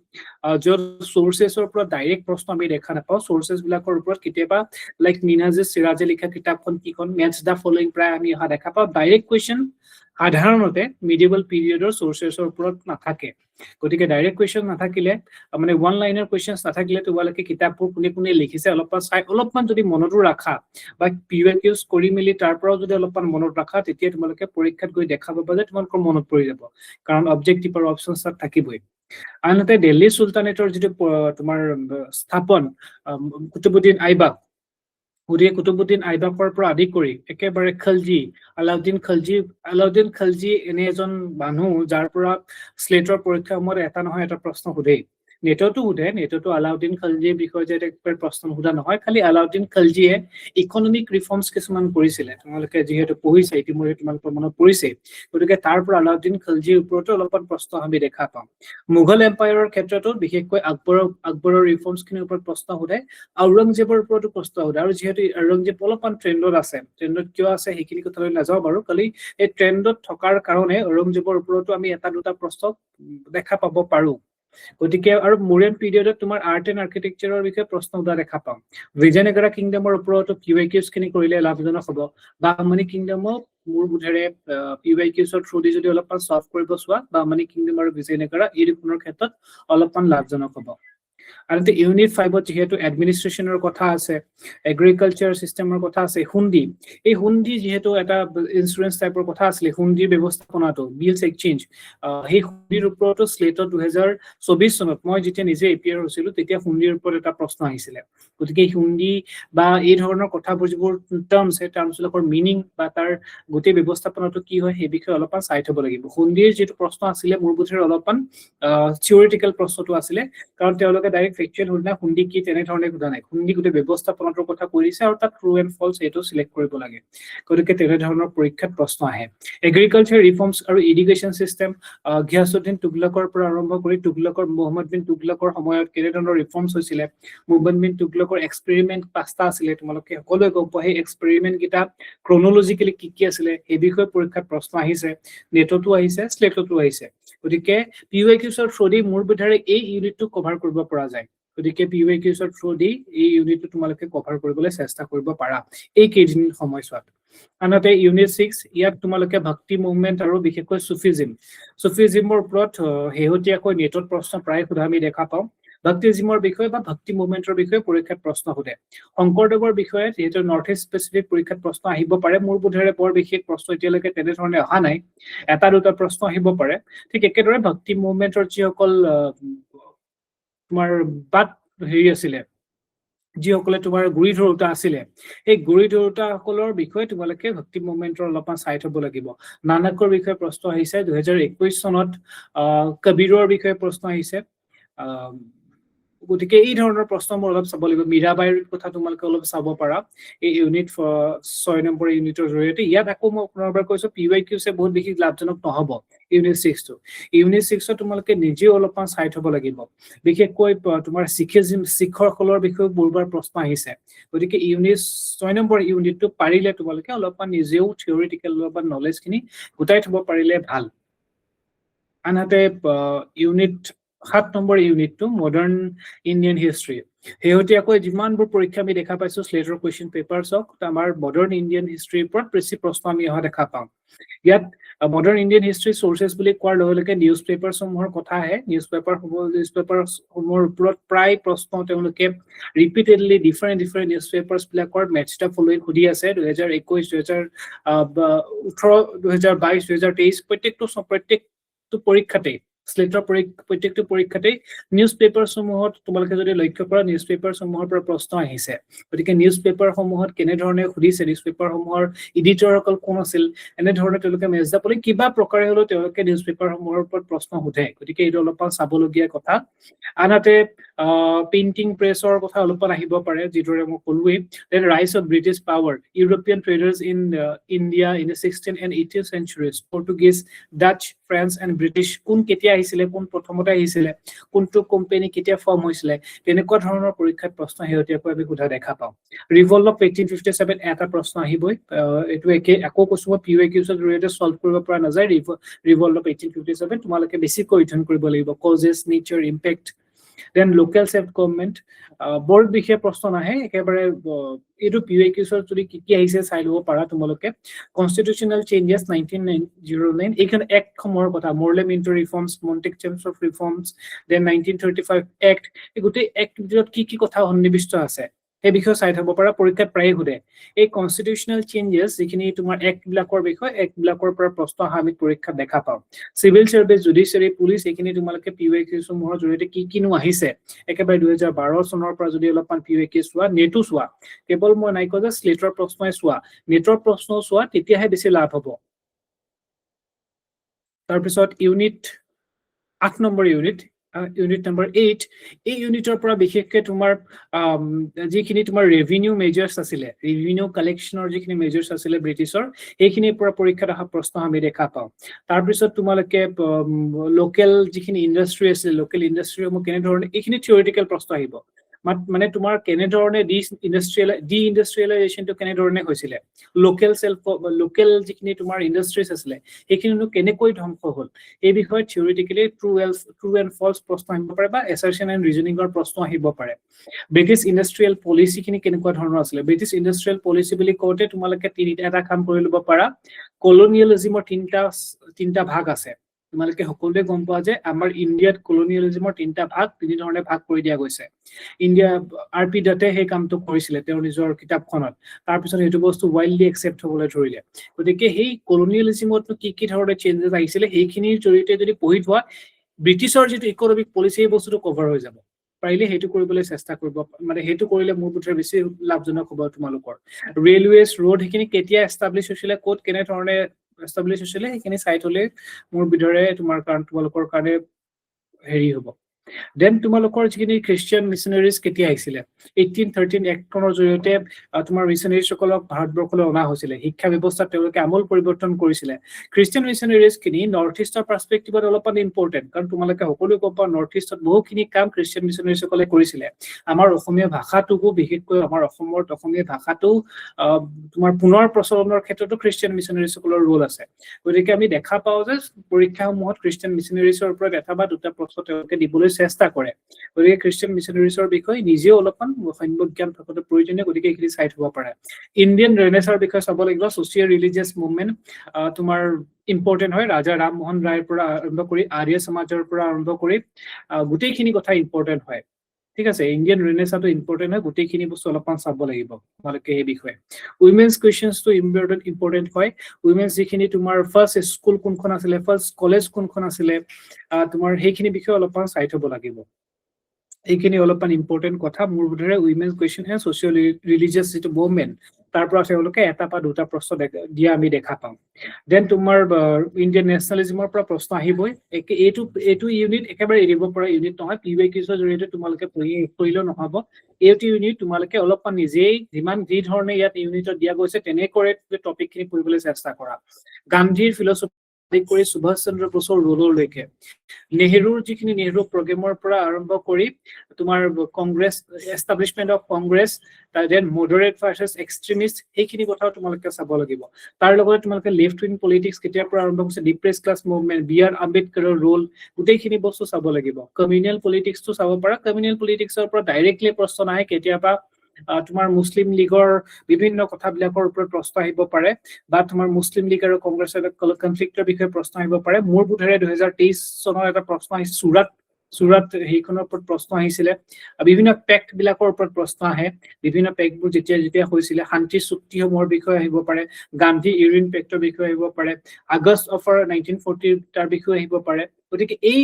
য'ত চৰ্চেছৰ ওপৰত ডাইৰেক্ট প্ৰশ্ন আমি দেখা নাপাওঁ। চৰ্চেছ বিলাকৰ ওপৰত কেতিয়াবা লাইক মিনাজে চিৰাজে লিখা কিতাপখন কিখন, মেথছ দা ফলোইং প্ৰায় আমি অহা দেখা পাওঁ। ডাইৰেক্ট কুৱেশ্যন সাধাৰণতে মিডিয়েবল পিৰিয়ডৰ চৰ্চেছৰ ওপৰত নাথাকে। গতিকে ডাইৰেক্ট কুৱেশ্যন নাথাকিলে, মানে ওৱান লাইনৰ কুৱেশ্যন নাথাকিলে, তোমালোকে কিতাপবোৰ কোনে লিখিছে অলপমান চাই অলপমান যদি মনতো ৰাখা, বা PYQs কৰি মেলি তাৰ পৰাও যদি অলপমান মনত ৰাখা, তেতিয়া তোমালোকে পৰীক্ষাত গৈ দেখা পাবা যে তোমালোকৰ মনত পৰি যাব, কাৰণ অবজেক্টিভ আৰু অপশ্যন তাত থাকিবই। আনহাতে দিল্লী চুলতানেটৰ যিটো তোমাৰ স্থাপন, কুতুবুদ্দিন আইবাক, কুতুবুদ্দিন আইবাকৰ পৰা আদি কৰি একেবাৰে আলাউদ্দিন খলজি এনে এজন মানুহ যাৰ পৰা স্লেটৰ পৰীক্ষাৰ সময়ত এটা নহয় এটা প্ৰশ্ন সোধেই। নেটতো সোধে, নেটতো আলাউদ্দিন খলজিৰ বিষয়ে যে প্ৰশ্ন সোধা নহয়, খালি আলাউদ্দিন খলজিয়ে ইকনমিক ৰিফৰ্মছ কিছুমান কৰিছিলে। তোমালোকে যিহেতু পঢ়িছে ইতিমধ্যে তোমালোকৰ মনত পৰিছে, গতিকে তাৰ পৰা আলাউদ্দিন খলজিৰ ওপৰতো অলপমান প্ৰশ্ন আমি দেখা পাওঁ। মোগল এম্পায়াৰৰ ক্ষেত্ৰতো বিশেষকৈ আকবৰৰ ৰিফৰ্মছখিনিৰ ওপৰত প্ৰশ্ন সোধে, আওৰংজেবৰ ওপৰতো প্ৰশ্ন সোধে। আৰু যিহেতু আওৰংজেব অলপমান ট্ৰেণ্ডত আছে, ট্ৰেণ্ডত কিয় আছে সেইখিনি কথালৈ নাযাওঁ বাৰু, খালি এই ট্ৰেণ্ডত থকাৰ কাৰণে আওৰংজেবৰ ওপৰতো আমি এটা দুটা প্ৰশ্ন দেখা পাব পাৰো। গতিকে আৰু মৌৰ্যন পিৰিয়ডত তোমাৰ আৰ্ট এণ্ড আৰ্কিটেক্সাৰৰ বিষয়ে প্ৰশ্ন সোধা দেখা পাওঁ। বিজয়নগৰা কিংডমৰ ওপৰতো PYQs খিনি কৰিলে লাভজনক হ'ব। বাহমনি কিংডমক মোৰ বোধেৰে PYQsৰ থ্ৰুদি যদি অলপমান চল্ভ কৰিব চোৱা, বাহমনি কিংডম আৰু বিজয়নগৰা এই দুখনৰ ক্ষেত্ৰত অলপমান লাভজনক হ'ব। আনহাতে ইউনিট 5ত যেহেতু এডমিনিষ্ট্ৰেশ্যনৰ কথা আছে, এগ্ৰিকালচাৰ চিষ্টেমৰ কথা আছে, হুণ্ডি, এই হুণ্ডি যিহেতু এটা ইঞ্চুৰেঞ্চ টাইপৰ কথা আছিলে, হুণ্ডিৰ ব্যৱস্থাপনাটো বিলছ এক্সচেঞ্জ, সেই হুণ্ডিৰ ওপৰতো স্লেটত 2024 চনত মই যেতিয়া নিজে এপিয়াৰ হৈছিলো তেতিয়া হুণ্ডিৰ ওপৰত এটা প্ৰশ্ন আহিছিলে। গতিকে হুণ্ডি বা এই ধৰণৰ কথাবোৰ যিবোৰ টাৰ্মছ, সেই টাৰ্মছবিলাকৰ মিনিং বা তাৰ গোটেই ব্যৱস্থাপনাটো কি হয় সেই বিষয়ে অলপমান চাই থব লাগিব। হুণ্ডিৰ যিটো প্ৰশ্ন আছিলে মোৰ বোধেৰে অলপমান থিয়ৰিটিকেল প্ৰশ্নটো আছিলে, কাৰণ তেওঁলোকে ডাইৰেক্ট ফেকচুৱেল সোধা হুণ্ডি কি তেনেধৰণে সোধা নাই। হুণ্ডি গোটেই ব্যৱস্থাপনাটোৰ কথা কৈ দিছে আৰু তাত ট্ৰু এণ্ড ফলছ এইটো চিলেক্ট কৰিব লাগে। গতিকে তেনেধৰণৰ পৰীক্ষাত প্ৰশ্ন আহে। এগ্ৰিকালচাৰ ৰিফৰ্মছ আৰু ইৰিগেশ্যন চিষ্টেম, ঘিয়াছুদ্দিন তুগলকৰ পৰা আৰম্ভ কৰি মহম্মদ বিন তুগলকৰ সময়ত কেনেধৰণৰ ৰিফৰ্মছ হৈছিলে, মহম্মদ বিন তুগলকৰ এক্সপেৰিমেণ্ট 5টা আছিলে, তোমালোকে সকলোৱে গম পোৱা। সেই এক্সপেৰিমেণ্ট কেইটা ক্ৰনলজিকেলি কি আছিলে সেই বিষয়ে পৰীক্ষাত প্ৰশ্ন আহিছে, নেটতো আহিছে, স্লেটতো আহিছে। গতিকে PYQs-ৰ থ্ৰুদি মোৰ বোধেৰে এই ইউনিটটো কভাৰ কৰিব পৰা যায়। গতিকে PYQs-ৰ থ্ৰুদি এই ইউনিটটো তোমালোকে কভাৰ কৰিবলৈ চেষ্টা কৰিব পাৰা এই কেইদিন সময়ছোৱাত। আনহাতে ইউনিট 6, ইয়াত তোমালোকে ভক্তি মুভমেণ্ট আৰু বিশেষকৈ চুফিজিমৰ ওপৰত শেহতীয়াকৈ নেটত প্ৰশ্ন প্ৰায় সোধা আমি দেখা পাওঁ। ভক্তিজিমৰ বিষয়ে বা ভক্তি মুভমেণ্টৰ বিষয়ে পৰীক্ষাত প্ৰশ্ন সোধে। শংকৰদেৱৰ বিষয়ে যিহেতু নৰ্থ ইষ্ট স্পেচিফিক পৰীক্ষাত প্ৰশ্ন আহিব পাৰে, মোৰ বোধেৰে বৰ বিশেষ প্ৰশ্ন এতিয়ালৈকে তেনেধৰণে অহা নাই, এটা দুটা প্ৰশ্ন আহিব পাৰে। ঠিক একেদৰে ভক্তি মুভমেণ্টৰ যিসকল তোমাৰ বাট আছিলে, যিসকলে তোমাৰ গুৰি ধৰোতা আছিলে, সেই গুৰি ধৰোতাসকলৰ বিষয়ে তোমালোকে ভক্তি মুভমেণ্টৰ অলপমান চাই থব লাগিব। নানকৰ বিষয়ে প্ৰশ্ন আহিছে 2021 চনত, কবিৰৰ বিষয়ে প্ৰশ্ন আহিছে। গতিকে এই ধৰণৰ প্ৰশ্ন মোৰ অলপ চাব লাগিব। মীৰাবাইৰ কথা তোমালোকে অলপ চাব পাৰা এই ইউনিট 6 নম্বৰ ইউনিটৰ জৰিয়তে। ইয়াত আকৌ মই পুনৰবাৰ কৈছো PYQs-এ বহুত বেছি লাভজনক নহব ইউনিট 6টো। ইউনিট 6ত তোমালোকে নিজেও অলপমান চাই থব লাগিব। বিশেষকৈ তোমাৰ শিখসকলৰ বিষয়ে বহুবাৰ প্ৰশ্ন আহিছে। গতিকে ইউনিট 6 নম্বৰ ইউনিটটো পাৰিলে তোমালোকে অলপমান নিজেও থিয়ৰিটিকেল অলপমান নলেজখিনি গোটাই থব পাৰিলে ভাল। আনহাতে ইউনিট 7 নম্বৰ ইউনিটটো মডাৰ্ণ ইণ্ডিয়ান হিষ্ট্ৰী। শেহতীয়াকৈ যিমানবোৰ পৰীক্ষা আমি দেখা পাইছো স্লেটৰ কুৱেশ্যন পেপাৰ্ছক, আমাৰ মডাৰ্ণ ইণ্ডিয়ান হিষ্ট্ৰীৰ ওপৰত বেছি প্ৰশ্ন আমি অহা দেখা পাওঁ। ইয়াত মডাৰ্ণ ইণ্ডিয়ান হিষ্ট্ৰী চৰ্চেছ বুলি কোৱাৰ লগে লগে নিউজ পেপাৰসমূহৰ কথা আহে। নিউজ পেপাৰসমূহৰ ওপৰত প্ৰায় প্ৰশ্ন তেওঁলোকে ৰিপিটেডলি ডিফাৰেণ্ট নিউজ পেপাৰছবিলাকৰ মেথছ দ্য ফলোইং সুধি আছে। 2021, 2018, 2022, 2023 প্ৰত্যেকটো পৰীক্ষাতেই, স্লেটৰ প্ৰত্যেকটো পৰীক্ষাতেই নিউজ পেপাৰসমূহত তোমালোকে যদি লক্ষ্য কৰা নিউজ পেপাৰসমূহৰ পৰা প্ৰশ্ন আহিছে। গতিকে নিউজ পেপাৰসমূহত কেনেধৰণে সুধিছে, নিউজ পেপাৰসমূহৰ এডিটৰসকল কোন আছিল, এনেধৰণে তেওঁলোকে মেথছ দ্য ফলোইং কিবা প্ৰকাৰে হ'লেও তেওঁলোকে নিউজ পেপাৰসমূহৰ ওপৰত প্ৰশ্ন সোধে। গতিকে এইটো অলপমান চাবলগীয়া কথা। আনহাতে প্ৰিণ্টিং প্ৰেছৰ কথা অলপমান আহিব পাৰে, যিদৰে মই ক'লোৱেই। দেন ৰাইজ of British power, European traders in India in the 16th and 18th centuries, Portuguese, Dutch, French and British কোন কেতিয়া আহিছিলে, কোন প্ৰথমতে আহিছিলে, কোনটো কোম্পানী কেতিয়া ফৰ্ম হৈছিলে, তেনেকুৱা ধৰণৰ পৰীক্ষাত প্ৰশ্ন শেহতীয়াকৈ আমি সোধা দেখা পাওঁ। ৰিভল্ট অফ 1857 এটা প্ৰশ্ন আহিবই। এইটো আকৌ কৈছো মই PYQs-ৰ জৰিয়তে সলভ কৰিব পৰা নাযায়। ৰিভল্ট অফ 1857 তোমালোকে বেছিকৈ অধ্যয়ন কৰিব লাগিব। Causes, nature, impact. Then local self government, বৰ বিশেষ প্ৰশ্ন নাহে, একেবাৰে এইটো PYQs-ৰ যদি কি আহিছে চাই ল'ব পাৰা তোমালোকে। কনষ্টিটিউচনেল চেঞ্জেছ 1909, এইখন এক্টসমূহৰ কথা, মৰলে মিণ্টৰ ৰিফৰ্মছ, মণ্টেক চেম্পছ অফ ৰিফৰ্মছ, দেন 1935 এক্ট, এই গোটেই এক্টৰ ভিতৰত কি কথা সন্নিৱিষ্ট আছে সেই বিষয়ে চাই থব পাৰা। পৰীক্ষাত প্ৰায়ে সোধে। এই কনষ্টিটিউচনেল চেঞ্জেছ যিখিনি তোমাৰ এক্টবিলাকৰ বিষয়, এক্টবিলাকৰ পৰা প্ৰশ্ন অহা আমি পৰীক্ষাত দেখা পাওঁ। চিভিল চাৰ্ভিচ, জুডিচিয়াৰী, পুলিচ, এইখিনি তোমালোকে PYQs-সমূহৰ জৰিয়তে কিনো আহিছে একেবাৰে 2012 চনৰ পৰা যদি অলপমান PYQs চোৱা, নেটো চোৱা, কেৱল মই নাই কোৱা যে স্লেটৰ প্ৰশ্নই চোৱা, নেটৰ প্ৰশ্ন চোৱা, তেতিয়াহে বেছি লাভ হ'ব। তাৰপিছত ইউনিট 8 নম্বৰ ইউনিট নম্বৰ 8, এই ইউনিটৰ পৰা বিশেষকৈ তোমাৰ যিখিনি তোমাৰ ৰেভিনিউ মেজাৰ্ছ আছিলে, ৰেভিনিউ কালেকশ্যনৰ যিখিনি মেজাৰ্ছ আছিলে ব্ৰিটিছৰ, সেইখিনিৰ পৰা পৰীক্ষাত অহা প্ৰশ্ন আমি দেখা পাওঁ। তাৰপিছত তোমালোকে লোকেল যিখিনি ইণ্ডাষ্ট্ৰি আছিলে, লোকেল ইণ্ডাষ্ট্ৰিসমূহ কেনেধৰণে, এইখিনি থিয়ৰিটিকেল প্ৰশ্ন আহিব। মানে তোমাৰ কেনেধৰণে ইণ্ডাষ্ট্ৰিয়েলাইজেশ্যনটো কেনেধৰণে হৈছিলে, লোকেল যিখিনি তোমাৰ ইণ্ডাষ্ট্ৰিজ আছিলে সেইখিনিনো কেনেকৈ ধ্বংস হ'ল, এই বিষয়ে থিয়ৰিটিকেলি ট্ৰু এণ্ড ফলছ প্ৰশ্ন আহিব পাৰে বা এছাৰশ্যন এণ্ড ৰিজনিঙৰ প্ৰশ্ন আহিব পাৰে। ব্ৰিটিছ ইণ্ডাষ্ট্ৰিয়েল পলিচিখিনি কেনেকুৱা ধৰণৰ আছিলে, ব্ৰিটিছ ইণ্ডাষ্ট্ৰিয়েল পলিচি বুলি কওঁতে তোমালোকে এটা কাম কৰি ল'ব পাৰা, কলনিয়েলিজিমৰ তিনিটা ভাগ আছে। তোমালোকে সকলোৱে গম পোৱা যে আমাৰ ইণ্ডিয়াত কলনিয়েলিজমৰ 3টা ভাগ 3 ধৰণে ভাগ কৰি দিয়া গৈছে। India RP. দত্তে সেই কামটো কৰিছিলে তেওঁৰ নিজৰ কিতাপখনত। তাৰপিছত সেইটো বস্তু ৱাইল্ডলি একচেপ্ট হ'বলৈ ধৰিলে। গতিকে সেই কলনিয়েলিজমত কি ধৰণৰ চেঞ্জেছ আহিছিলে সেইখিনিৰ জৰিয়তে যদি পঢ়ি থোৱা, ব্ৰিটিছৰ যিটো ইকনমিক পলিচি এই বস্তুটো কভাৰ হৈ যাব। পাৰিলে সেইটো কৰিবলৈ চেষ্টা কৰিব, মানে সেইটো কৰিলে মোৰ বোধেৰে বেছি লাভজনক হ'ব তোমালোকৰ। ৰেলৱেজ ৰোড সেইখিনি কেতিয়া এষ্টাব্লিছ হৈছিলে, ক'ত কেনেধৰণে এষ্টাব্লিছ হৈছিলে সেইখিনি চাই থলে মোৰ বোধেৰে তোমালোকৰ কাৰণে হেৰি হ'ব। দেন তোমালোকৰ যিখিনি খ্ৰীষ্টিয়ান মিছনাৰিজ কেতিয়া আহিছিলে, 1813 এক্টখনৰ জৰিয়তে তোমাৰ মিছনাৰিজসকলক ভাৰতবৰ্ষলৈ অনা হৈছিলে। শিক্ষা ব্যৱস্থাত তেওঁলোকে আমূল পৰিৱৰ্তন কৰিছিলে। খ্ৰীষ্টিয়ান মিছনাৰিজ খিনি নৰ্থ ইষ্টৰ পাৰ্চপেক্টিভত অলপমান ইম্পৰ্টেণ্ট, কাৰণ তোমালোকে সকলোৱে গম পোৱা নৰ্থ ইষ্টত বহুখিনি কাম খ্ৰীষ্টিয়ান মিছনাৰিজসকলে কৰিছিলে। আমাৰ অসমীয়া ভাষাটোকো, বিশেষকৈ আমাৰ অসমত অসমীয়া ভাষাটো তোমাৰ পুনৰ প্ৰচলনৰ ক্ষেত্ৰতো খ্ৰীষ্টিয়ান মিছনাৰিজসকলৰ ৰোল আছে। গতিকে আমি দেখা পাওঁ যে পৰীক্ষাসমূহত খ্ৰীষ্টিয়ান মিছনাৰিজৰ ওপৰত 1 বা 2টা প্ৰশ্ন তেওঁলোকে দিবলৈ চেষ্টা কৰে। গতিকে খ্ৰীষ্টিয়ান মিছনাৰিজৰ বিষয়ে নিজেও অলপমান সম্যক জ্ঞান থকাটো প্ৰয়োজনীয়, গতিকে এইখিনি চাই থব পাৰে। ইণ্ডিয়ান ৰেনেছাৰ বিষয়ে চাব লাগিব। ছচিয়েল ৰিলিজিয়াছ মুভমেণ্ট তোমাৰ ইম্পৰ্টেণ্ট হয়। ৰাজা ৰামমোহন ৰায়ৰ পৰা আৰম্ভ কৰি আৰ্য সমাজৰ পৰা আৰম্ভ কৰি গোটেইখিনি কথা ইম্পৰ্টেণ্ট হয়। ঠিক আছে, ইণ্ডিয়ান ৰেনেছাটো ইম্পৰ্টেণ্ট হয়, গোটেইখিনি বস্তু অলপমান চাব লাগিব তোমালোকে এই বিষয়ে। উইমেন্স কুৱেশ্যনছটো ইম্পৰ্টেণ্ট হয়। উইমেন্স যিখিনি তোমাৰ ফাৰ্ষ্ট স্কুল কোনখন আছিলে, ফাৰ্ষ্ট কলেজ কোনখন আছিলে, তোমাৰ সেইখিনি বিষয়ে অলপমান চাই থব লাগিব। এইখিনি অলপমান ইম্পৰ্টেণ্ট কথা মোৰ বোধেৰে উইমেন্স কুৱেশ্যন হে ছচিয়েল ৰিলিজিয়াছ যিটো মুভমেণ্ট তাৰ পৰা তেওঁলোকে 1 বা 2টা প্ৰশ্ন দিয়া আমি দেখা পাম। দেন তোমাৰ ইণ্ডিয়ান নেশ্যনেলিজমৰ পৰা প্ৰশ্ন আহিবই। এইটো ইউনিট একেবাৰে এৰিব পৰা ইউনিট নহয়। PYQৰ জৰিয়তে তোমালোকে পঢ়িলেও নহব। এইটো ইউনিট তোমালোকে অলপমান নিজেই যি ধৰণে ইয়াত ইউনিটত দিয়া গৈছে তেনেকৈ টপিকখিনি পঢ়িবলৈ চেষ্টা কৰা। গান্ধীৰ ফিলচফি কৰি সুভাষ চন্দ্ৰ বসুৰ ৰোললৈকে, নেহৰুৰ যিখিনি নেহৰু প্ৰগ্ৰেমৰ পৰা আৰম্ভ কৰি তোমাৰ Congress, establishment of Congress, then moderate versus extremist, সেইখিনি কথাও তোমালোকে চাব লাগিব। তাৰ লগতে তোমালোকে লেফ্ট উইং পলিটিক্স কেতিয়াৰ পৰা আৰম্ভ হৈছে, ডিপ্ৰেছ ক্লাছ মুভমেণ্ট, B.R. আম্বেদকাৰৰ ৰোল, গোটেইখিনি বস্তু চাব লাগিব। কমিউনেল পলিটিক্সটো চাব পাৰা। কমিউনেল পলিটিক্সৰ পৰা ডাইৰেক্টলি প্ৰশ্ন নাহে, কেতিয়াবা তোমাৰ মুছলিম লীগৰ বিভিন্ন কথাবিলাকৰ ওপৰত প্ৰশ্ন আহিব পাৰে, বা তোমাৰ মুছলিম লীগ আৰু কংগ্ৰেছৰ কনফ্লিক্টৰ বিষয়ে প্ৰশ্ন আহিব পাৰে। মোৰ বোধেৰে 2023 চনৰ এটা প্ৰশ্ন আহিছে চুৰাট সেইখনৰ ওপৰত প্ৰশ্ন আহিছিলে। বিভিন্ন পেক্ট বিলাকৰ ওপৰত প্ৰশ্ন আহে। বিভিন্ন পেক্টবোৰ যেতিয়া হৈছিলে, শান্তি চুক্তিসমূহৰ বিষয়ে আহিব পাৰে, গান্ধী ইউৰিন পেক্টৰ বিষয়ে আহিব পাৰে, আগষ্ট অফ 1940 তাৰ বিষয়ে আহিব পাৰে। গতিকে এই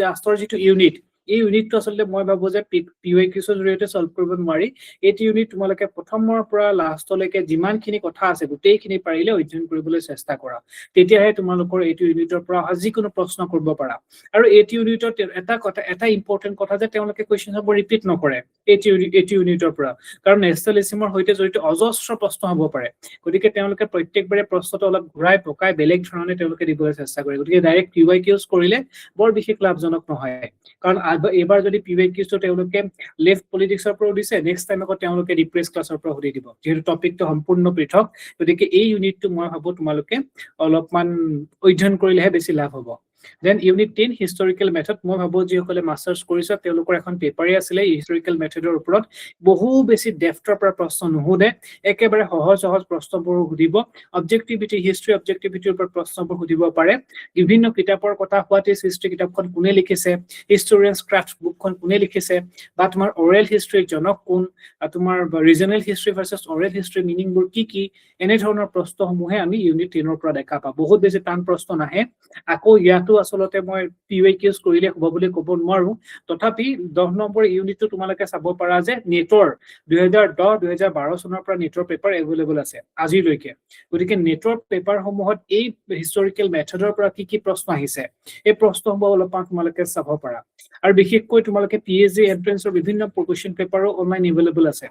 ৰাষ্ট্ৰৰ যিটো ইউনিট, এই ইউনিটটো আচলতে মই ভাবো যে PYQৰ জৰিয়তে সলভ কৰিব নোৱাৰি। এইটো ইউনিট তোমালোকে প্ৰথমৰ পৰা লাষ্টলৈকে যিমানখিনি কথা আছে গোটেইখিনি পাৰিলে অধ্যয়ন কৰিবলৈ চেষ্টা কৰা। তেতিয়াহে তোমালোকৰ এইটো ইউনিটৰ পৰা যিকোনো প্ৰশ্ন কৰিব পাৰা। আৰু এইটো ইউনিটৰ এটা ইম্পৰ্টেণ্ট কথা যে তেওঁলোকে কুৱেশ্যনবোৰ ৰিপিট নকৰে এইটো ইউনিটৰ পৰা, কাৰণ নেশ্যনেলিজমৰ সৈতে জড়িত অজস্ৰ প্ৰশ্ন হ'ব পাৰে। গতিকে তেওঁলোকে প্ৰত্যেকবাৰে প্ৰশ্নটো অলপ ঘূৰাই পকাই বেলেগ ধৰণে তেওঁলোকে দিবলৈ চেষ্টা কৰে। গতিকে ডাইৰেক্ট PYQs কৰিলে বৰ বিশেষ লাভজনক নহয়, কাৰণ এইবাৰ যদি PYQs তেওঁলোকে লেফ্ট পলিটিক্সৰ পৰাও দিছে, নেক্সট টাইম আকৌ তেওঁলোকে ডিপ্ৰেছ ক্লাছৰ পৰা সুধি দিব, যিহেতু টপিকটো সম্পূৰ্ণ পৃথক। গতিকে এই ইউনিটটো মই ভাবো তোমালোকে অলপমান অধ্যয়ন কৰিলেহে বেছি লাভ হ'ব। দেন ইউনিট 10 হিষ্টৰিকেল মেথড, মই ভাবো যিসকলে মাষ্টাৰ্ছ কৰিছে তেওঁলোকৰ এখন পেপাৰে আছিলে হিষ্টৰিকেল মেথডৰ ওপৰত। বহু বেছি ডেফ্টৰ পৰা প্ৰশ্ন নুসুধে, একেবাৰে সহজ প্ৰশ্নবোৰ সুধিব। অবজেক্টিভিটি, হিষ্ট্ৰী অবজেক্টিভিটিৰ ওপৰত প্ৰশ্নবোৰ সুধিব পাৰে। বিভিন্ন কিতাপৰ কথা, হোৱাট ইজ হিষ্ট্ৰী কিতাপখন কোনে লিখিছে, হিষ্টৰিয়ানছ ক্ৰাফ্ট বুকখন কোনে লিখিছে, বা তোমাৰ অৰেল হিষ্ট্ৰীৰ জনক কোন, তোমাৰ regional history versus oral history মিনিংবোৰ কি, এনেধৰণৰ প্ৰশ্নসমূহে আমি ইউনিট 10ৰ পৰা দেখা পাওঁ। বহুত বেছি টান প্ৰশ্ন নাহে। আকৌ ইয়াতো আচলতে মই PYQs কৰিলে হ'ব বুলি ক'ব নোৱাৰো। তথাপি 10 নম্বৰ ইউনিটটো তোমালোকে চাব পাৰা যে নেটৰ 2010-2012 চনৰ পৰা নেটৰ পেপাৰ এভেইলেবল আছে আজিলৈকে। গতিকে নেটৰ পেপাৰসমূহত এই হিষ্টৰিকেল মেথডৰ পৰা কি প্ৰশ্ন আহিছে, এই প্ৰশ্নসমূহ অলপমান তোমালোকে চাব পাৰা। আৰু বিশেষকৈ তোমালোকে PhD এন্ট্ৰেন্সৰ বিভিন্ন কুৱেশ্যন পেপাৰো অনলাইন এভেইলেবল আছে।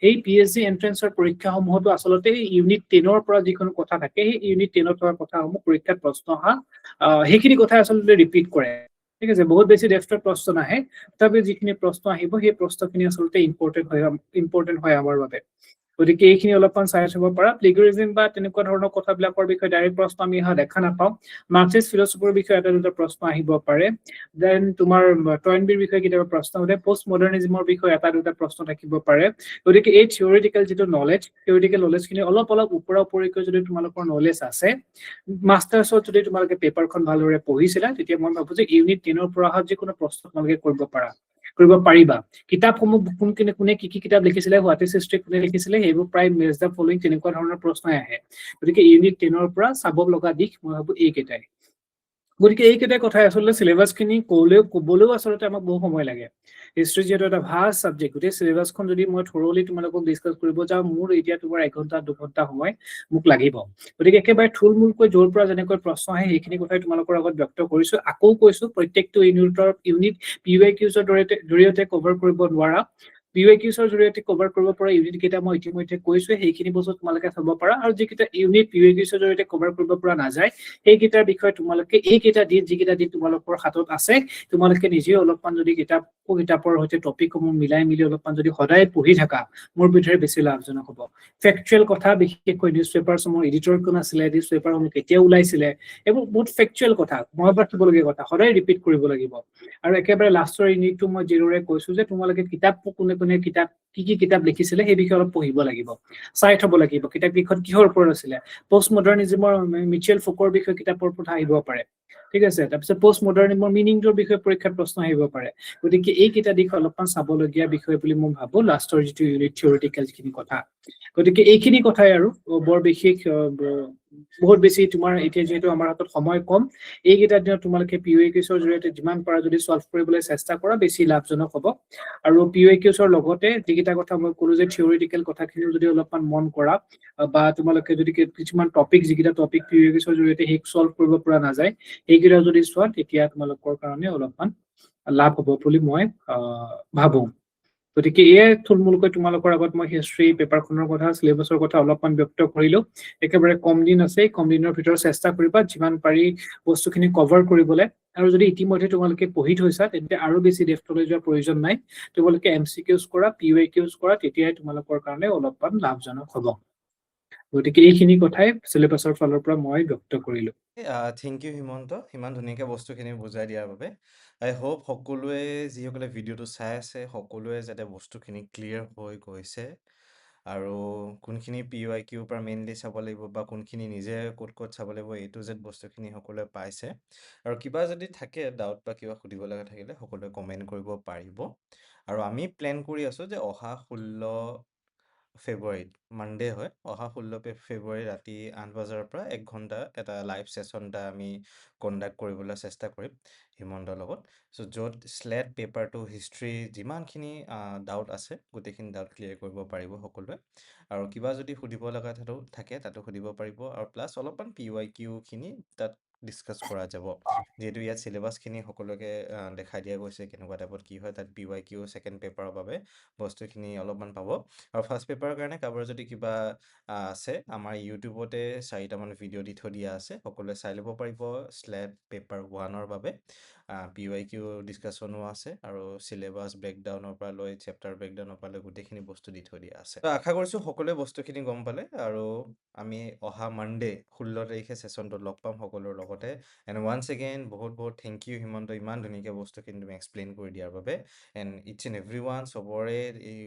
এই PhD এন্ট্ৰেন্সৰ পৰীক্ষাসমূহতো আচলতে ইউনিট 10ৰ পৰা যিকোনো কথা থাকে, সেই ইউনিট 10ত থকা কথাসমূহ পৰীক্ষাত প্ৰশ্ন অহা সেইখিনি কথা আচলতে ৰিপিট কৰে। ঠিক আছে, বহুত বেছি ডেফ্টৰ প্ৰশ্ন নাহে, তথাপি যিখিনি প্ৰশ্ন আহিব সেই প্ৰশ্নখিনি আচলতে ইম্পৰ্টেণ্ট হয় আমাৰ বাবে। গতিকে এইখিনি অলপমান চাই থব পাৰা। প্লেগাৰিজম বা তেনেকুৱা ধৰণৰ কথাবিলাকৰ বিষয়ে ডাইৰেক্ট প্ৰশ্ন আমি অহা দেখা নাপাওঁ। মাৰ্কসিষ্ট ফিলচফিৰ বিষয়ে এটা দুটা প্ৰশ্ন আহিব পাৰে। দেন তোমাৰ টয়নবিৰ বিষয়ে কেতিয়াবা প্ৰশ্ন সোধে, পষ্ট মডাৰ্নিজমৰ বিষয়ে এটা দুটা প্ৰশ্ন থাকিব পাৰে। গতিকে এই থিয়ৰিটিকেল যিটো নলেজ, থিয়ৰিটিকেল নলেজখিনি অলপ অলপ ওপৰা ওপৰিকৈ যদি তোমালোকৰ নলেজ আছে, মাষ্টাৰ্ছত যদি তোমালোকে পেপাৰখন ভালদৰে পঢ়িছিলা, তেতিয়া মই ভাবো যে ইউনিট 10ৰ পৰা অহা যিকোনো প্ৰশ্ন তোমালোকে কৰিব পাৰিবা। কিতাপসমূহ কোনে কি কি কিতাপ লিখিছিলে, হোৱাট ইজ হিষ্ট্ৰী কোনে লিখিছিলে, সেইবোৰ প্ৰায় মেচ দ্য ফলোইং তেনেকুৱা ধৰণৰ প্ৰশ্নই আহে। গতিকে ইউনিট 10ৰ পৰা চাব লগা দিশ মই ভাবো এইকেইটাই। গতিকে এইকেইটাই কথাই আচলতে চিলেবাছখিনি ক'বলৈও আচলতে আমাক বহু সময় লাগে। হিষ্ট্ৰী যিহেতু এটা ভাল চাবজেক্ট, গোটেই চিলেবাছখন যদি মই থৰলি তোমালোকক ডিছকাছ কৰিব যাওঁ, মোৰ এতিয়া তোমাৰ 1 ঘণ্টা 2 ঘণ্টা সময় মোক লাগিব। গতিকে একেবাৰে থুলমূলকৈ য'ৰ পৰা যেনেকৈ প্ৰশ্ন আহে সেইখিনি কথাই তোমালোকৰ আগত ব্যক্ত কৰিছো। আকৌ কৈছো, প্ৰত্যেকটো ইউনিট PYQs জৰিয়তে কভাৰ কৰিব নোৱাৰা। PYQs জৰিয়তে কভাৰ কৰিব পৰা ইউনিট কেইটা মই ইতিমধ্যে কৈছো, সেইখিনি বস্তু তোমালোকে চাব পাৰা। আৰু যিকেইটা ইউনিট PYQs জৰিয়তে কভাৰ কৰিব পৰা নাযায়, সেইকেইটাৰ বিষয়ে তোমালোকে এইকেইটা দিন যিকেইটা দিন তোমালোকৰ হাতত আছে, তোমালোকে নিজে অলপমান যদি কিতাপৰ সৈতে টপিকসমূহ মিলাই মিলি অলপমান যদি সদায় পঢ়ি থাকা, মোৰ বোধেৰে বেছি লাভজনক হ'ব। ফেকচুৱেল কথা, বিশেষকৈ নিউজ পেপাৰসমূহৰ এডিটৰ কোন আছিলে, নিউজ পেপাৰসমূহ কেতিয়া ওলাইছিলে, এইবোৰ বহুত ফেকচুৱেল কথা, মনত ৰাখিবলগীয়া কথা, সদায় ৰিপিট কৰিব লাগিব। আৰু একেবাৰে লাষ্টৰ ইউনিটটো মই যিদৰে কৈছো যে তোমালোকে কোনে কি কি কিতাপ লিখিছিলে সেই বিষয়ে অলপ পঢ়িব লাগিব, চাই থব লাগিব কিতাপ কেইখন কিহৰ ওপৰত আছিলে। পষ্ট মডাৰ্নিজমৰ মিচেল ফুকৰ বিষয়ে কিতাপৰ কথা আহিব পাৰে, ঠিক আছে। তাৰপিছত পষ্ট মডাৰ্নিজমৰ মিনিংটোৰ বিষয়ে পৰীক্ষাত প্ৰশ্ন আহিব পাৰে। গতিকে এইকেইটা দিশ অলপমান চাবলগীয়া বিষয় বুলি মই ভাবো, লাষ্টৰ যিটো ইউনিট থিয়ৰিটিকেল যিখিনি কথা। গতিকে এইখিনি কথাই আৰু বৰ বিশেষ বহুত বেছি তোমাৰ এতিয়া যিহেতু আমাৰ হাতত সময় কম, এইকেইটা দিনত তোমালোকে PYQs জৰিয়তে যিমান পাৰা যদি চলভ কৰিবলৈ চেষ্টা কৰা, বেছি লাভজনক হ'ব। আৰু PYQs লগতে যিকেইটা কথা মই কলো যে থিয়ৰিটিকেল কথাখিনিও যদি অলপমান মন কৰা, বা তোমালোকে যদি কিছুমান টপিক যিকেইটা টপিক PYQs জৰিয়তে চলভ কৰিব পৰা নাযায়, সেইকেইটা যদি চোৱা, তেতিয়া তোমালোকৰ কাৰণে অলপমান লাভ হ'ব বুলি মই ভাবো। গতিকে এয়াই থুলমূলকৈ তোমালোকৰ আগত মই হিষ্ট্ৰী পেপাৰখনৰ কথা, চিলেবাছৰ কথা অলপমান ব্যক্ত কৰিলো। একেবাৰে কম দিন আছে, কম দিনৰ ভিতৰত চেষ্টা কৰিবা যিমান পাৰি বস্তুখিনি কভাৰ কৰিবলৈ। আৰু যদি ইতিমধ্যে তোমালোকে পঢ়ি থৈছা, তেন্তে আৰু বেছি ডেপথলৈ যোৱাৰ প্ৰয়োজন নাই। তোমালোকে MCQs কৰা, PYQs কৰা, তেতিয়াই তোমালোকৰ কাৰণে অলপমান লাভজনক হ'ব। গতিকে এইখিনি কথাই চিলেবাছৰ ফালৰ পৰা মই ব্যক্ত কৰিলো। থেংক ইউ হিমন্ত, ইমান ধুনীয়াকৈ বস্তুখিনি বুজাই দিয়াৰ বাবে। আই হোপ সকলোৱে যিসকলে ভিডিঅ'টো চাই আছে, সকলোৱে যাতে বস্তুখিনি ক্লিয়াৰ হৈ গৈছে। আৰু কোনখিনি PYQৰ পৰা মেইনলি চাব লাগিব, বা কোনখিনি নিজে ক'ত চাব লাগিব, A to Z বস্তুখিনি সকলোৱে পাইছে। আৰু কিবা যদি থাকে ডাউট বা কিবা সুধিব লগা থাকিলে সকলোৱে কমেণ্ট কৰিব পাৰিব। আৰু আমি প্লেন কৰি আছোঁ যে অহা 16 ফেব্ৰুৱাৰীত, মানডে হয়, অহা 16 ফেব্ৰুৱাৰী ৰাতি 8 বজাৰ পৰা 1 ঘণ্টা এটা লাইভ ছেশ্যন এটা আমি কণ্ডাক্ট কৰিবলৈ চেষ্টা কৰিম হিমন্তৰ লগত। চ' য'ত স্লেট পেপাৰটো হিষ্ট্ৰী যিমানখিনি ডাউট আছে, গোটেইখিনি ডাউট ক্লিয়াৰ কৰিব পাৰিব সকলোৱে। আৰু কিবা যদি সুধিব লগা থাকে তাতো সুধিব পাৰিব। আৰু প্লাছ অলপমান PYQখিনি তাত ডিছকাছ কৰা যাব, যিহেতু ইয়াত চিলেবাছখিনি সকলোকে দেখাই দিয়া গৈছে কেনেকুৱা টাইপত কি হয়। তাত PYQ ছেকেণ্ড পেপাৰৰ বাবে বস্তুখিনি অলপমান পাব। আৰু ফাৰ্ষ্ট পেপাৰৰ কাৰণে কাৰোবাৰ যদি কিবা আছে, আমাৰ ইউটিউবতে 4টামান ভিডিঅ' দি থৈ দিয়া আছে, সকলোৱে চাই ল'ব পাৰিব। স্লেট পেপাৰ 1ৰ বাবে PYQ ডিছকাশ্যনো আছে, আৰু চিলেবাছ ব্ৰেকডাউনৰ পৰা লৈ চেপ্টাৰ ব্ৰেকডাউনৰ পৰা লৈ গোটেইখিনি বস্তু দি থৈ দিয়া আছে। তো আশা কৰিছোঁ সকলোৱে বস্তুখিনি গম পালে। আৰু আমি অহা মানডে 16 তাৰিখে ছেশ্যনটোত লগ পাম সকলোৰ লগতে। এণ্ড ওৱান্স এগেইন বহুত বহুত থেংক ইউ হিমন্ত, ইমান ধুনীয়াকৈ বস্তুখিনি তুমি এক্সপ্লেইন কৰি দিয়াৰ বাবে। And it's and every one, চবৰে এই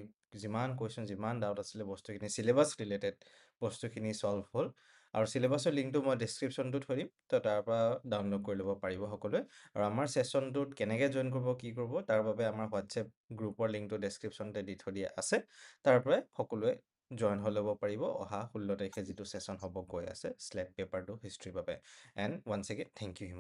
যিমান কুৱেশ্যন, যিমান ডাউট আছিলে, বস্তুখিনি চিলেবাছ ৰিলেটেড বস্তুখিনি চল্ভ হ'ল। আৰু চিলেবাছৰ লিংকটো মই ডেছক্ৰিপশ্যনটো থৈ দিম, তো তাৰ পৰা ডাউনলোড কৰি ল'ব পাৰিব সকলোৱে। আৰু আমাৰ ছেশ্যনটোত কেনেকৈ জইন কৰিব, কি কৰিব, তাৰ বাবে আমাৰ হোৱাটছএপ গ্ৰুপৰ লিংকটো ডেছক্ৰিপশ্যনতে দি থৈ দিয়া আছে। তাৰ পৰাই সকলোৱে জইন হৈ ল'ব পাৰিব অহা 16 তাৰিখে যিটো ছেশ্যন হ'ব গৈ আছে স্লেট পেপাৰটো হিষ্ট্ৰীৰ বাবে। And once again thank you Himanta.